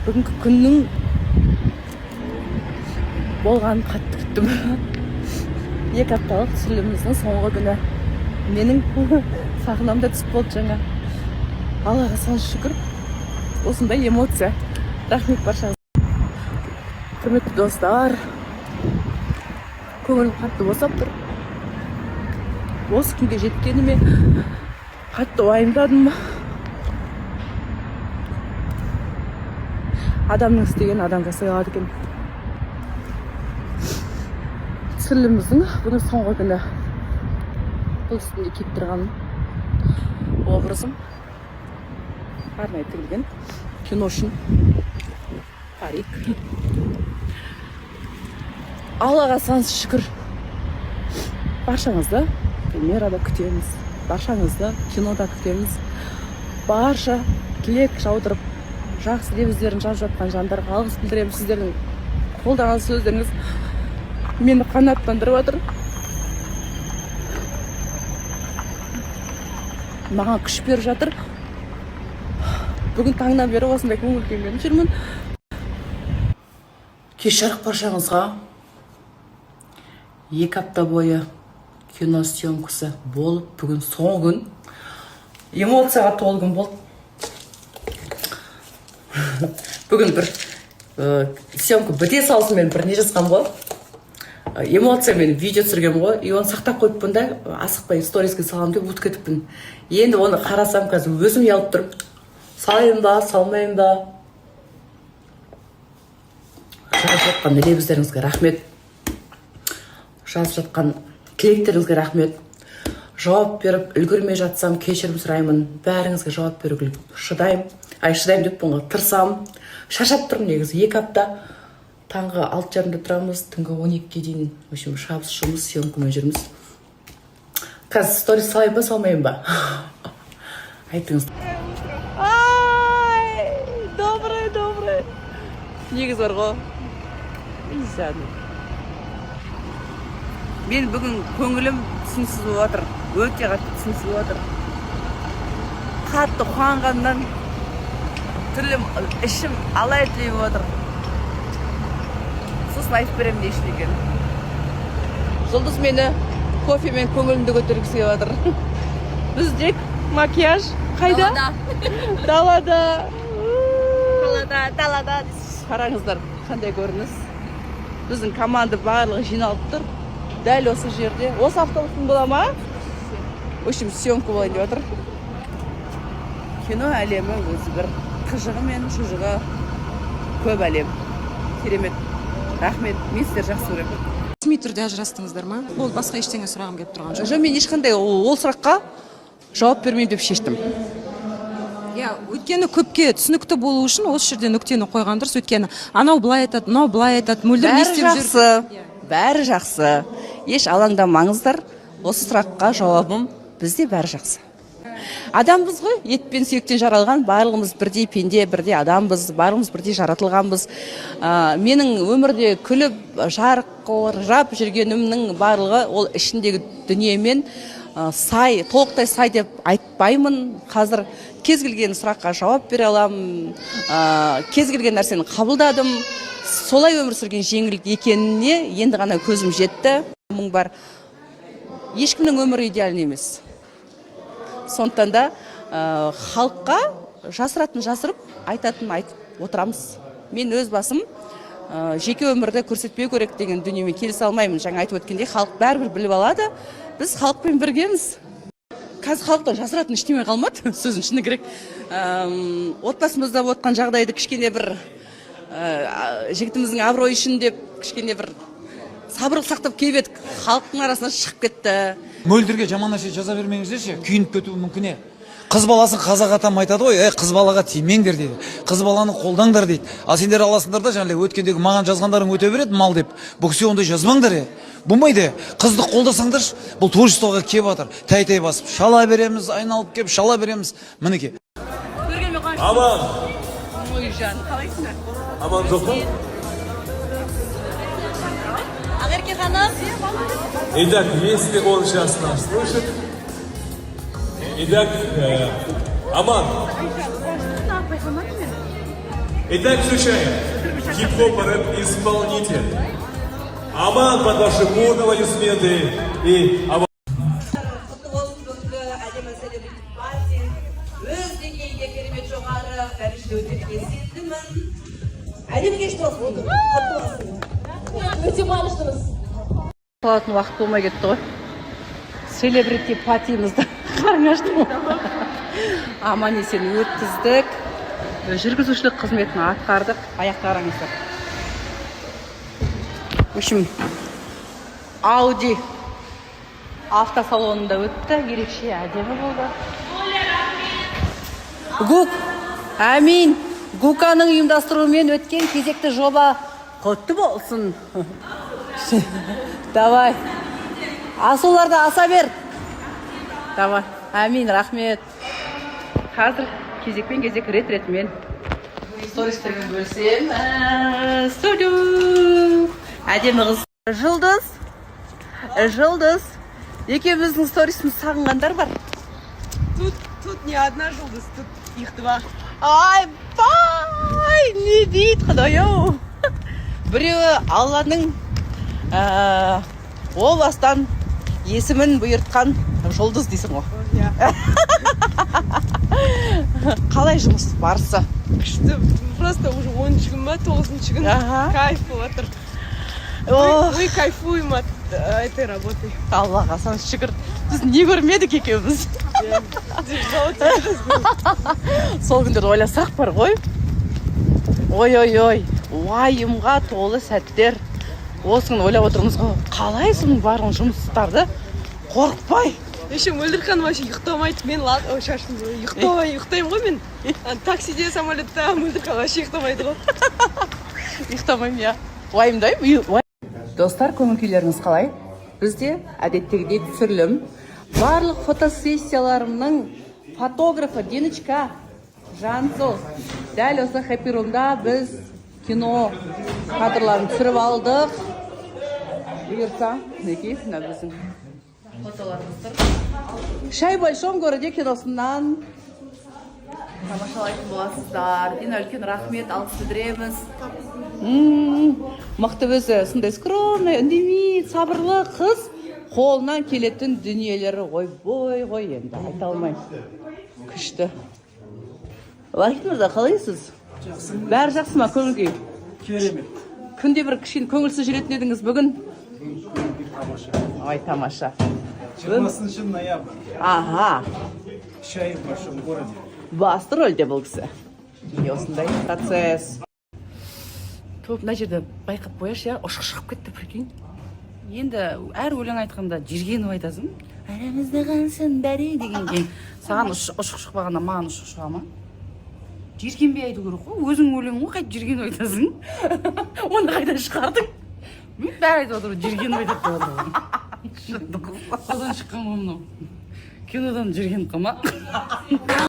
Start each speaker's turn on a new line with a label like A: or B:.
A: Бүгінгі күннің болғанын қатты күттім. 2 апталық түсіріліміміздің соңғы күні. Менің сахнамда түсіп болды жаңа. Аллаға сан шүкір. Осындай эмоция. Рахмет баршаңызға. Құрметті достар, көңілім қатты босап тұр. Осы күнге жеткеніме қатты уайымдадым. Адамның істеген адам жасай алады екен. Түсіріліміміздің бүгін соңғы күні. Бұл үстінде киіп тұрған образым арнайы тігілген кино үшін парик. Аллаға сансыз шүкір. Баршаңызды премьерада күтеміз. Баршаңызды кинода күтеміз. Барша тілек жаудырып, жақсы лебіздерін жазып жатқан жандарға алғыс білдіремін. Сіздердің қолдаған сөздеріңіз мені қанаттандырып отыр. Маған күш беріп жатыр. Бүгін таңнан бері осындай көңіл күймен жүрмін. Кеш жарық баршаңызға 2 апта бойы кино съемкасы болып, бүгін соңғы күн. Эмоцияға толы күн болды. Бүгін бір съемка біте салсын мен бір не жазғам ғой. Эмоциямен видео түсіргем ғой. И оны сақтап қойыппын да, асықпай сториске салам деп ұмытып кетіппін. Енді оны қарасам қазір өзім ұялып тұрып, салайын ба, салмайын ба. Жазып жатқан лебіздеріңізге рахмет. Жазып жатқан тілектеріңізге рахмет. Жауап беріп үлгермей жатсам кешірім сұраймын. Бәріңізге жауап беруге шыдаймын деп бұнға тырысам. Шаршап тұрмын негізі. 2 апта таңғы 6:30-да тұрамыз, түнгі 12-ге дейін. В общем, шабыс-жұмыс, съемкамен жүрміз. Қазір сторис салайын ба, салмайын ба? Айтыңыз. Добрый. Негіз бар ғой. Мен бүгін көңілім түсінсіз болып отыр. Өте қатты түсінсіз болып отыр. Қатты қуанғаннан түрлім ішім алай тілей болып отыр. Сосын айтып беремін не үшін екен. Жұлдыз мені кофемен көңілімді көтергісі келіп отыр. Біздек макияж қайда? Далада. Қараңыздар, қандай көрініс. Біздің команда барлығы жиналып тұр. Дәл осы жерде. Осы автобустың бола ма? В общем, съемка болайын деп отыр. Кино әлемі өзі бір қыжығы мен шыжығы көп әлем. Керемет. Рахмет. Мен сіздер жақсы көремін.
B: Ресми түрде ажырастыңыздар ма? Ол басқа ештеңе сұрағым келіп тұрған жоқ.
A: Жоқ, мен ешқандай ол сұраққа жауап бермеймін деп шештім.
B: Өйткені көпке түсінікті болу үшін осы жерде нүктені қойған дұрыс. Өйткені анау былай айтады, мынау былай айтады, мөлдір не істеп жүр.
A: Бәрі жақсы. Еш алаңдамаңыздар. Осы сұраққа жауабым бізде бәрі жақсы. Адамбыз ғой, ет пен сүйектен жаралған, барлығымыз бірдей пенде, бірдей адамбыз, барлығымыз бірдей жаратылғанбыз. Менің өмірде күліп, жарқырап жүргенімнің барлығы ол ішіндегі дүниемен толықтай сай деп айтпаймын. Қазір кез келген сұраққа жауап бере аламын, кез келген нәрсені қабылдадым. Солай өмір сүрген жеңіл екеніне енді ғана көзім жетті. Мұң бар. Ешкімнің өмірі идеалды емес. Сондықтан да халыққа жасыратын жасырып, айтатын айтып отырамыз. Мен өз басым жеке өмірді көрсетпеу керек деген дүниемен келісе алмаймын. Жаңа айтып өткендей, халық бәрібір біліп алады. Біз халықпен біргеміз. Қазір халықтан жасыратын ештеңе қалмады, сөзін шыны керек. Отбасымызда отқан жағдайды кішкене бір жігітіміздің абыройы үшін деп кішкене бір сабырлық сақтап келіп едік. Халықтың арасынан шығып кетті.
C: Мөлдірге жаман нәрсе жаза бермеңіздерші, күйініп кетуі мүмкін. Қыз баласын қазақ атам айтады ғой, қыз балаға тимеңдер дейді. Қыз баланы қолдаңдар дейді. Ал сендер аласыңдар да жаңа өткендегі маған жазғандарың өте береді мал деп. Бұл кісі ондай жазбаңдар. Болмайды. Қызды қолдасаңдаршы, бұл творчествоға келіп жатыр. Тәй-тәй басып, шала береміз, айналып келіп шала береміз. Мінекей.
D: Аман.
A: Ойжан, қалайсың?
D: Аман жоқ па?
A: Ақерке ханым.
D: Итак, если он сейчас нас слышит. Итак, Аман. Итак, встречаем хип-хоп рэп-исполнитель Аман, под ваши бурные аплодисменты и аванс.
A: құтты болсын бүгінгі әдемі селебрити пати. Өз деңгейінде керемет жоғары дәрежеде өтетініне сенімдімін. Әдемі кеш болсын. Құтты болсын. Өте қуаныштымыз. Қалатын уақыт болмай кетті ғой. Селебрити патимызды қараңашты. Аман есен өткіздік. Жүргізушілік қызметін атқардық. Аяқтарыңыздар. В общем, Ауди автосалонында өтті, ерекше әдемі болды. Гук, әмин. Гуканың ұйымдастыруымен өткен кезекті жоба құтты болсын. Давай. Асуларды аса бер. Давай. Әмин, рахмет. Қазір кезекпен кезек рет-ретімен стористермен бөлсем. Студио. Әдемі қыз. Жылдыз. Екеуміздің сторисіміз сағынғандар бар.
B: Тут не одна жұлдыз, тут их два.
A: Айбай, не дейді құдай-ау. Біреуі Алланың о бастан есімін бұйыртқан жұлдыз дейсің ғой. Қалай жұмыс барысы?
E: Күшті, просто уже 10-ші күн ба, 9-ші күн кайф болатыр. Мы кайфуем от этой работы.
A: Аллаға сан шүкір. Біз не көрмедік екеуміз. Сол күндерді ойласақ бар ғой. Ой, уайымға толы сәттер. Осыны ойлап отырмыз ғой. Қалай соның барлығын жұмыстарды қорықпай.
E: Еще Мөлдірхан вообще ұйықтамайды. Мен ұйықтаймын ғой мен. Таксиде, самолетта Мөлдірхан вообще ұйықтамайды ғой.
A: Ұйықтамаймын, я. Уайымдаймын. Достар, көңіл күйлеріңіз қалай? Бізде әдеттегідей түсірілім. Барлық фотосессияларымның фотографы Диночка Жансыл. Дәл осы хэппи-румда біз кино кадрларын түсіріп алдық. Бұйырса, неке, мына біздің фотоларымыз тұр. Шай в большом городе киносынан тамашалайтын боласыздар. Дина, үлкен рахмет, алғыс білдіреміз. Мықты өзі, сондай скромный, үндемейді, сабырлы қыз. Қолынан келетін дүниелері ғой енді, айта алмайым. Күшті. Лахит мырза, қалайсыз? Бәрі жақсы ма, көңіл күй?
F: Керемет.
A: Күнде бір кішкене көңілсіз жүретін едіңіз бүгін? Ай, тамаша.
F: 14 ноябрь.
A: Аха.
F: Чай в большом городе.
A: Басты рөлде бұл кісі. Осындай процесс. Топ, мына жерде байқап қояш, я, ұшық шығып кетті, прикинь. Енді әр өлең айтқанда жиргеніп айтасың. Әремізді қансын бәрі деген кейін. Саған ұшық шықпағанда маған ұшық шыға ма? Жиргенбей айту керек қой. Өзің өлең ғой, қайт жиргеніп айтасың. Оны қайдан шығардың? Бәрі айтып отыр, жиргеніп айтады деп отыр. Одан шыққан ғой мынау. Кинодан жиргеніп қалма.